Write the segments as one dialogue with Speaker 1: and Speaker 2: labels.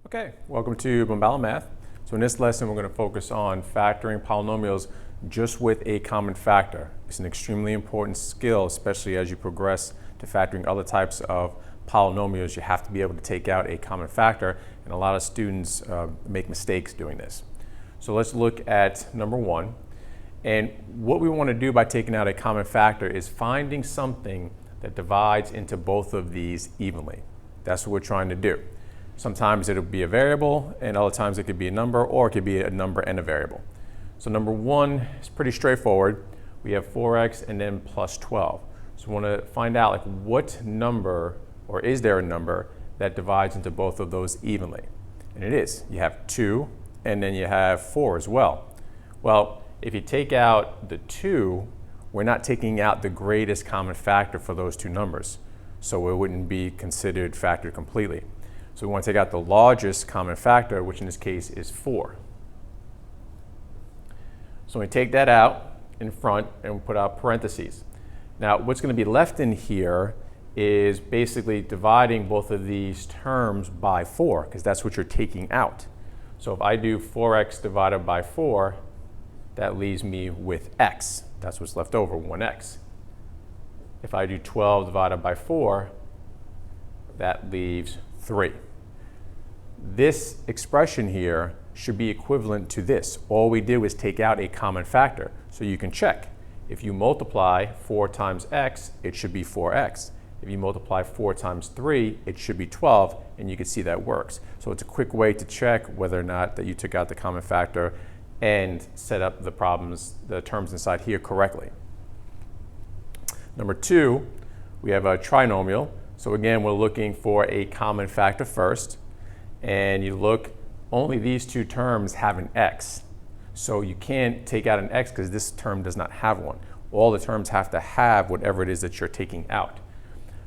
Speaker 1: Okay, welcome to Bombala Math. So in this lesson, we're going to focus on factoring polynomials just with a common factor. It's an extremely important skill, especially as you progress to factoring other types of polynomials. You have to be able to take out a common factor, and a lot of students make mistakes doing this. So let's look at number one. And what we want to do by taking out a common factor is finding something that divides into both of these evenly. That's what we're trying to do. Sometimes it'll be a variable, and other times it could be a number, or it could be a number and a variable. So number one is pretty straightforward. We have 4x and then plus 12. So we want to find out what number, or is there a number, that divides into both of those evenly. And it is. You have 2, and then you have 4 as well. Well, if you take out the 2, we're not taking out the greatest common factor for those two numbers. So it wouldn't be considered factored completely. So we want to take out the largest common factor, which in this case is 4. So we take that out in front and we put out parentheses. Now what's going to be left in here is basically dividing both of these terms by 4, because that's what you're taking out. So if I do 4x divided by 4, that leaves me with x. That's what's left over, 1x. If I do 12 divided by 4, that leaves 3. This expression here should be equivalent to this. All we do is take out a common factor. So you can check. If you multiply 4 times x, it should be 4x. If you multiply 4 times 3, it should be 12, and you can see that works. So it's a quick way to check whether or not that you took out the common factor and set up the terms inside here correctly. Number 2, we have a trinomial. So again, we're looking for a common factor first, and you look, only these two terms have an x. So you can't take out an x because this term does not have one. All the terms have to have whatever it is that you're taking out.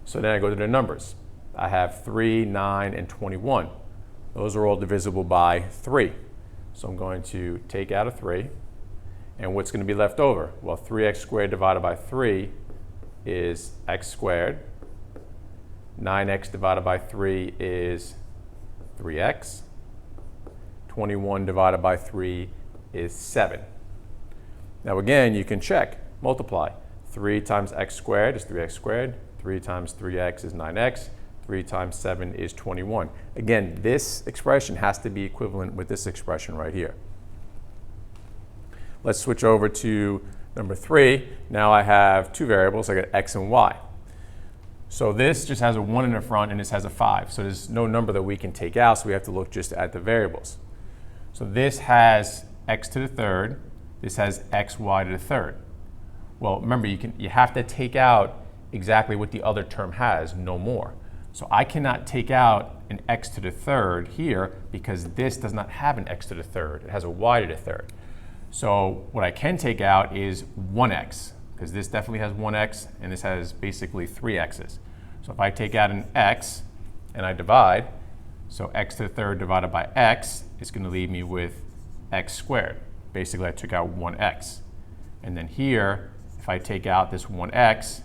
Speaker 1: So then I go to the numbers. I have 3, 9, and 21. Those are all divisible by 3. So I'm going to take out a 3. And what's going to be left over? Well, 3x squared divided by 3 is x squared. 9x divided by 3 is 3x. 21 divided by 3 is 7. Now again, you can check, multiply. 3 times x squared is 3x squared. 3 times 3x is 9x. 3 times 7 is 21. Again, this expression has to be equivalent with this expression right here. Let's switch over to number 3. Now I have two variables. I got x and y. So this just has a 1 in the front, and this has a 5. So there's no number that we can take out, so we have to look just at the variables. So this has x to the third. This has xy to the third. Well, remember, you have to take out exactly what the other term has, no more. So I cannot take out an x to the third here because this does not have an x to the third. It has a y to the third. So what I can take out is 1x, because this definitely has 1x, and this has basically 3 x's. So if I take out an x and I divide, so x to the third divided by x is going to leave me with x squared. Basically, I took out 1x. And then here, if I take out this 1x,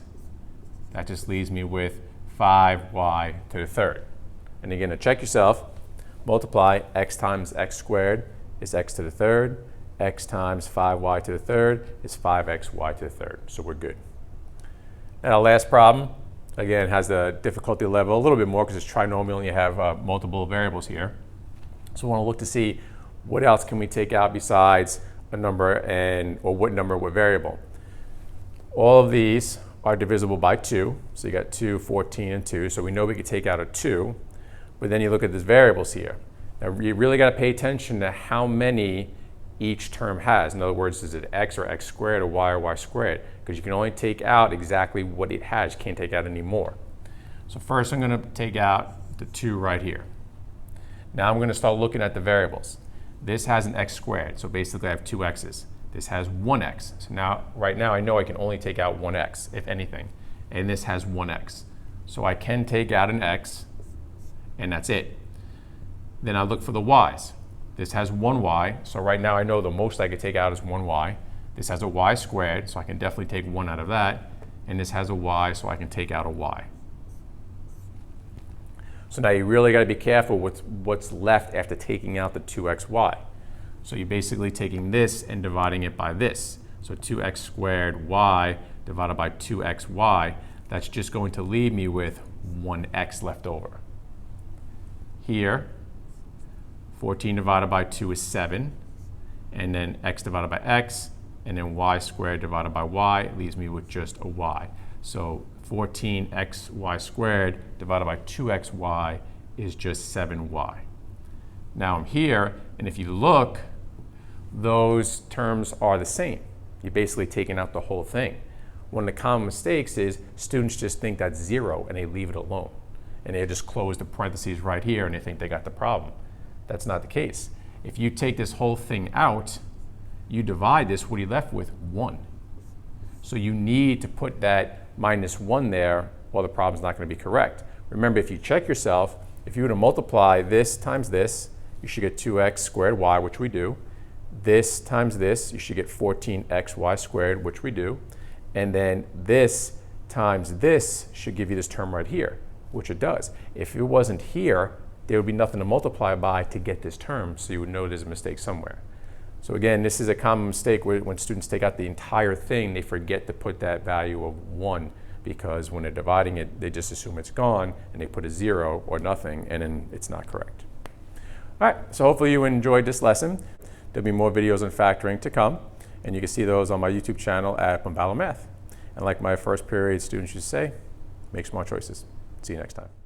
Speaker 1: that just leaves me with 5y to the third. And again, to check yourself, multiply x times x squared is x to the third. X times 5y to the third is 5xy to the third. So we're good. And our last problem, again, has the difficulty level a little bit more because it's trinomial and you have multiple variables here. So we want to look to see what else can we take out besides a number or what number, what variable. All of these are divisible by 2. So you got 2, 14, and 2. So we know we could take out a 2. But then you look at these variables here. Now you really got to pay attention to how many each term has. In other words, is it x or x squared or y squared? Because you can only take out exactly what it has. You can't take out any more. So first I'm going to take out the 2 right here. Now I'm going to start looking at the variables. This has an x squared, so basically I have 2 x's. This has 1x. So now, right now I know I can only take out 1x, if anything. And this has 1x. So I can take out an x, and that's it. Then I look for the y's. This has 1y, so right now I know the most I could take out is 1y. This has a y squared, so I can definitely take 1 out of that. And this has a y, so I can take out a y. So now you really got to be careful with what's left after taking out the 2xy. So you're basically taking this and dividing it by this. So 2x squared y divided by 2xy, that's just going to leave me with 1x left over. Here, 14 divided by 2 is 7, and then x divided by x, and then y squared divided by y leaves me with just a y. So 14xy squared divided by 2xy is just 7y. Now I'm here, and if you look, those terms are the same. You're basically taking out the whole thing. One of the common mistakes is students just think that's 0 and they leave it alone. And they just close the parentheses right here and they think they got the problem. That's not the case. If you take this whole thing out, you divide this, what are you left with? 1. So you need to put that -1 there, or the problem's not going to be correct. Remember, if you check yourself, if you were to multiply this times this, you should get 2x squared y, which we do. This times this, you should get 14xy squared, which we do. And then this times this should give you this term right here, which it does. If it wasn't here, there would be nothing to multiply by to get this term, so you would know there's a mistake somewhere. So again, this is a common mistake when students take out the entire thing, they forget to put that value of 1, because when they're dividing it, they just assume it's gone, and they put a 0 or nothing, and then it's not correct. All right, so hopefully you enjoyed this lesson. There'll be more videos on factoring to come, and you can see those on my YouTube channel at Polynomials Math. And like my first period students used to say, make smart choices. See you next time.